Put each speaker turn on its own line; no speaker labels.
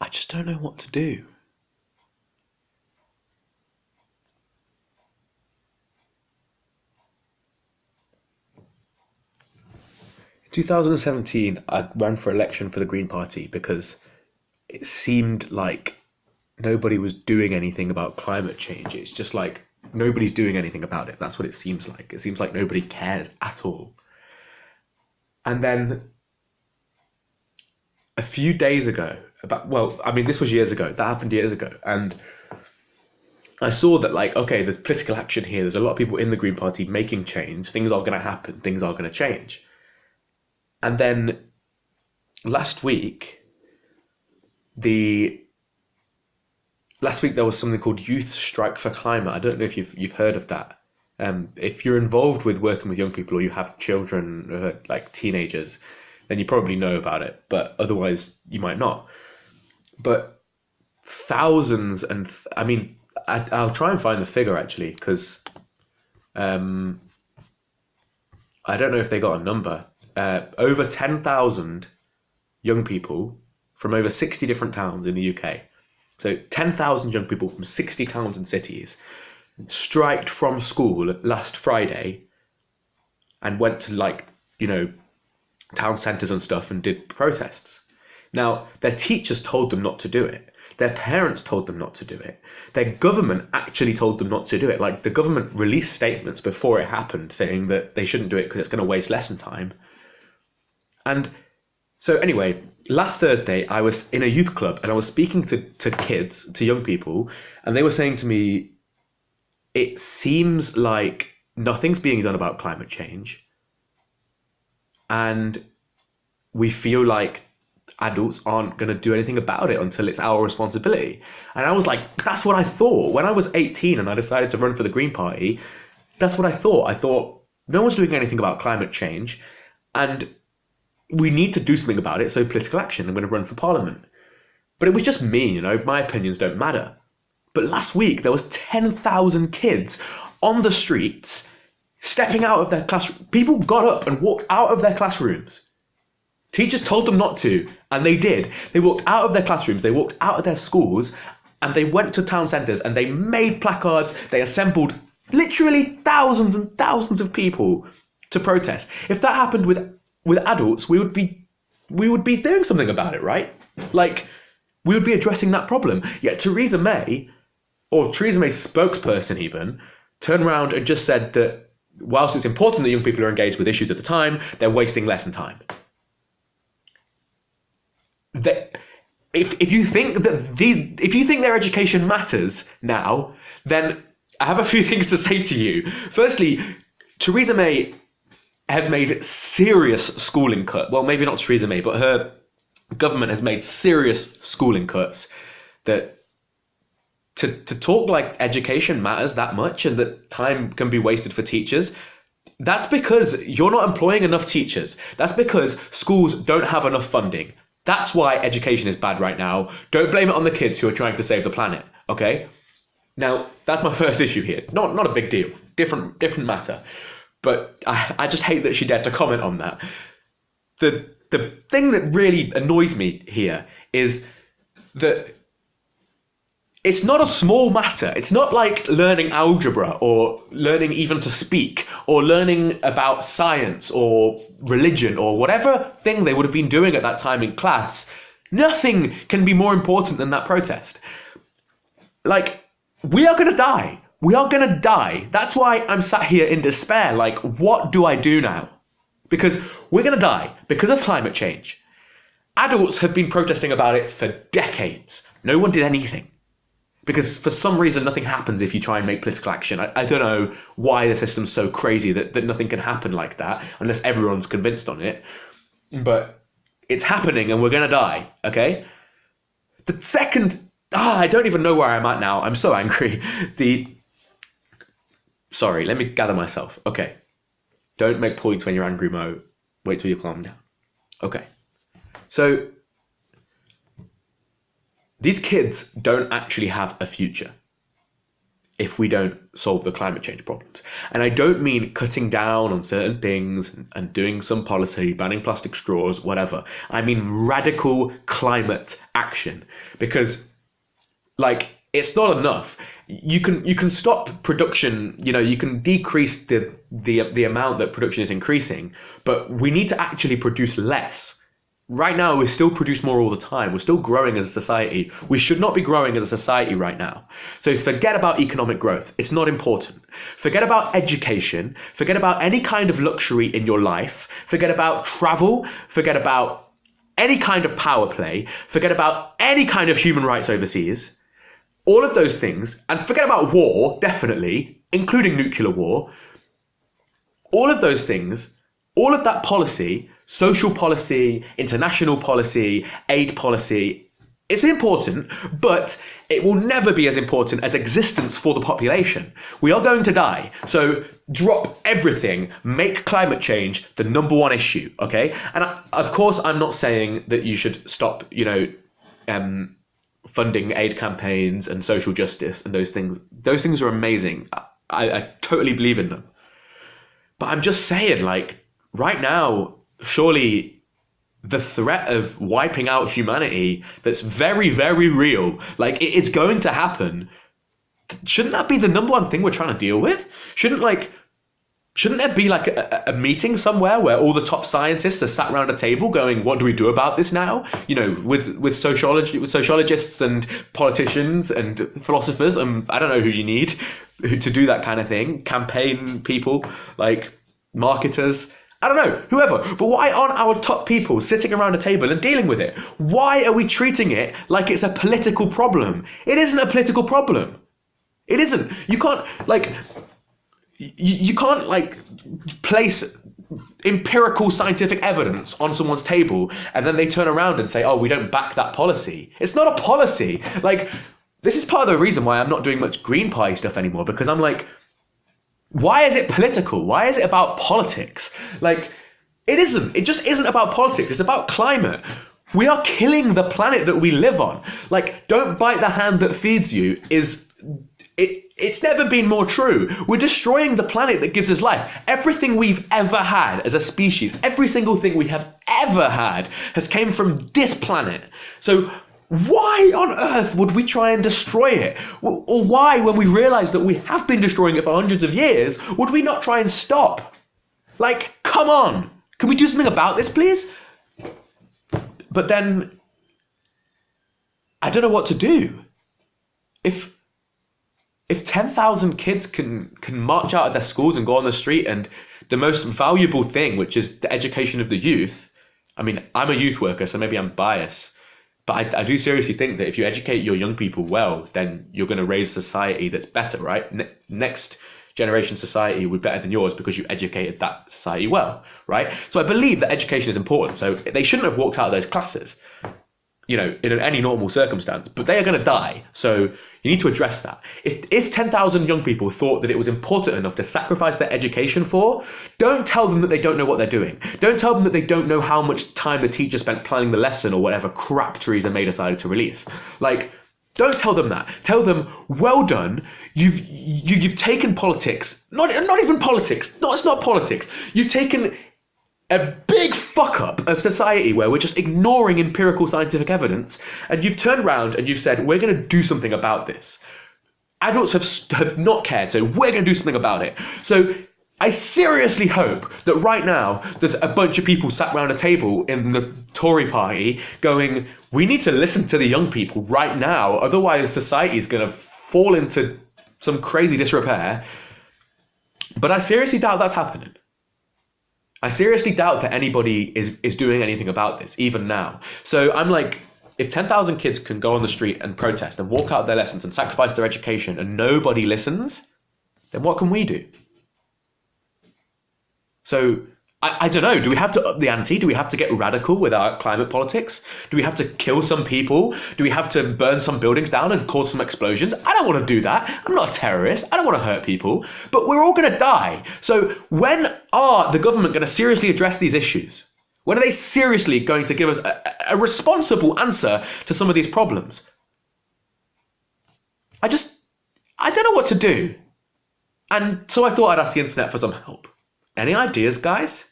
I just don't know what to do. In 2017, I ran for election for the Green Party because it seemed like nobody was doing anything about climate change. It's just like nobody's doing anything about it. That's what it seems like. It seems like nobody cares at all. And then a few days ago, this was years ago. That happened years ago. And I saw that, like, okay, there's political action here. There's a lot of people in the Green Party making change. Things are going to happen. Things are going to change. And then last week, the last week there was something called Youth Strike for Climate. I don't know if you've heard of that. If you're involved with working with young people or you have children, like teenagers, then you probably know about it. But otherwise, you might not. But thousands I'll try and find the figure actually because um, I don't know if they got a number. Over 10,000 young people from over 60 different towns in the UK. So 10,000 young people from 60 towns and cities striked from school last Friday and went to town centres and stuff and did protests. Now, their teachers told them not to do it. Their parents told them not to do it. Their government actually told them not to do it. Like, the government released statements before it happened saying that they shouldn't do it because it's going to waste lesson time. And so anyway, last Thursday, I was in a youth club and I was speaking to kids, to young people, and they were saying to me, it seems like nothing's being done about climate change. And we feel like adults aren't going to do anything about it until it's our responsibility. And I was like, that's what I thought. When I was 18 and I decided to run for the Green Party, that's what I thought. I thought, no one's doing anything about climate change, and we need to do something about it, so political action. I'm going to run for parliament. But it was just me, my opinions don't matter. But last week, there was 10,000 kids on the streets stepping out of their classroom. People got up and walked out of their classrooms. Teachers told them not to, and they did. They walked out of their classrooms, they walked out of their schools, and they went to town centres and they made placards. They assembled literally thousands and thousands of people to protest. If that happened with adults, we would be doing something about it, right? Like, we would be addressing that problem. Yet Theresa May's spokesperson even, turned around and just said that whilst it's important that young people are engaged with issues at the time, they're wasting lesson time. If you think their education matters now, then I have a few things to say to you. Firstly, Theresa May has made serious schooling cuts. Well, maybe not Theresa May, but her government has made serious schooling cuts. That to talk like education matters that much and that time can be wasted for teachers, that's because you're not employing enough teachers. That's because schools don't have enough funding. That's why education is bad right now. Don't blame it on the kids who are trying to save the planet, okay? Now, that's my first issue here. Not a big deal. Different matter. But I just hate that she dared to comment on that. The thing that really annoys me here is that it's not a small matter. It's not like learning algebra or learning even to speak or learning about science or religion or whatever thing they would have been doing at that time in class. Nothing can be more important than that protest. Like, we are going to die. We are going to die. That's why I'm sat here in despair. Like, what do I do now? Because we're going to die because of climate change. Adults have been protesting about it for decades. No one did anything. Because for some reason, nothing happens if you try and make political action. I don't know why the system's so crazy that nothing can happen like that unless everyone's convinced on it. But it's happening and we're going to die, okay? The second... I don't even know where I'm at now. I'm so angry. Sorry, let me gather myself. Okay. Don't make points when you're angry, Mo. Wait till you calm down. Okay. So, these kids don't actually have a future. if we don't solve the climate change problems. And I don't mean cutting down on certain things and doing some policy, banning plastic straws, whatever. I mean radical climate action, because like it's not enough. You can stop production, you can decrease the amount that production is increasing, but we need to actually produce less. Right now, we still produce more all the time. We're still growing as a society. We should not be growing as a society right now. So forget about economic growth. It's not important. Forget about education. Forget about any kind of luxury in your life. Forget about travel. Forget about any kind of power play. Forget about any kind of human rights overseas. All of those things. And forget about war, definitely, including nuclear war. All of those things, all of that policy, social policy, international policy, aid policy, it's important, but it will never be as important as existence for the population. We are going to die. So drop everything, make climate change the number one issue, okay? And of course, I'm not saying that you should stop, funding aid campaigns and social justice and those things. Those things are amazing. I totally believe in them. But I'm just saying, like, right now, surely the threat of wiping out humanity that's very, very real, like it is going to happen. Shouldn't that be the number one thing we're trying to deal with? Shouldn't there be like a meeting somewhere where all the top scientists are sat around a table going, what do we do about this now? With sociologists and politicians and philosophers, and I don't know who you need to do that kind of thing. Campaign people, like marketers, I don't know, whoever. But why aren't our top people sitting around a table and dealing with it? Why are we treating it like it's a political problem? It isn't a political problem. It isn't. You can't place empirical scientific evidence on someone's table and then they turn around and say, oh, we don't back that policy. It's not a policy. Like, this is part of the reason why I'm not doing much Green Party stuff anymore, because I'm like, why is it political? Why is it about politics? Like, it isn't. It just isn't about politics. It's about climate. We are killing the planet that we live on. Like, don't bite the hand that feeds you it's never been more true. We're destroying the planet that gives us life. Everything we've ever had as a species, every single thing we have ever had has came from this planet. So why on earth would we try and destroy it? Or why, when we realize that we have been destroying it for hundreds of years, would we not try and stop? Like, come on. Can we do something about this, please? But then, I don't know what to do. If 10,000 kids can march out of their schools and go on the street, and the most valuable thing, which is the education of the youth, I mean, I'm a youth worker, so maybe I'm biased, but I do seriously think that if you educate your young people well, then you're going to raise a society that's better, right? Next generation society will be better than yours because you educated that society well, right? So I believe that education is important. So they shouldn't have walked out of those classes, in any normal circumstance, but they are going to die. So you need to address that. If 10,000 young people thought that it was important enough to sacrifice their education for, don't tell them that they don't know what they're doing. Don't tell them that they don't know how much time the teacher spent planning the lesson or whatever crap Theresa May decided to release. Like, don't tell them that. Tell them, well done. You've taken politics, not even politics. No, it's not politics. You've taken a big fuck up of society where we're just ignoring empirical scientific evidence, and you've turned around and you've said, we're going to do something about this. Adults have not cared, so we're going to do something about it. So I seriously hope that right now there's a bunch of people sat around a table in the Tory party going, we need to listen to the young people right now, otherwise society is going to fall into some crazy disrepair. But I seriously doubt that's happening. I seriously doubt that anybody is doing anything about this, even now. So I'm like, if 10,000 kids can go on the street and protest and walk out their lessons and sacrifice their education and nobody listens, then what can we do? So I don't know, do we have to up the ante? Do we have to get radical with our climate politics? Do we have to kill some people? Do we have to burn some buildings down and cause some explosions? I don't want to do that. I'm not a terrorist. I don't want to hurt people. But we're all going to die. So when are the government going to seriously address these issues? When are they seriously going to give us a responsible answer to some of these problems? I don't know what to do. And so I thought I'd ask the internet for some help. Any ideas, guys?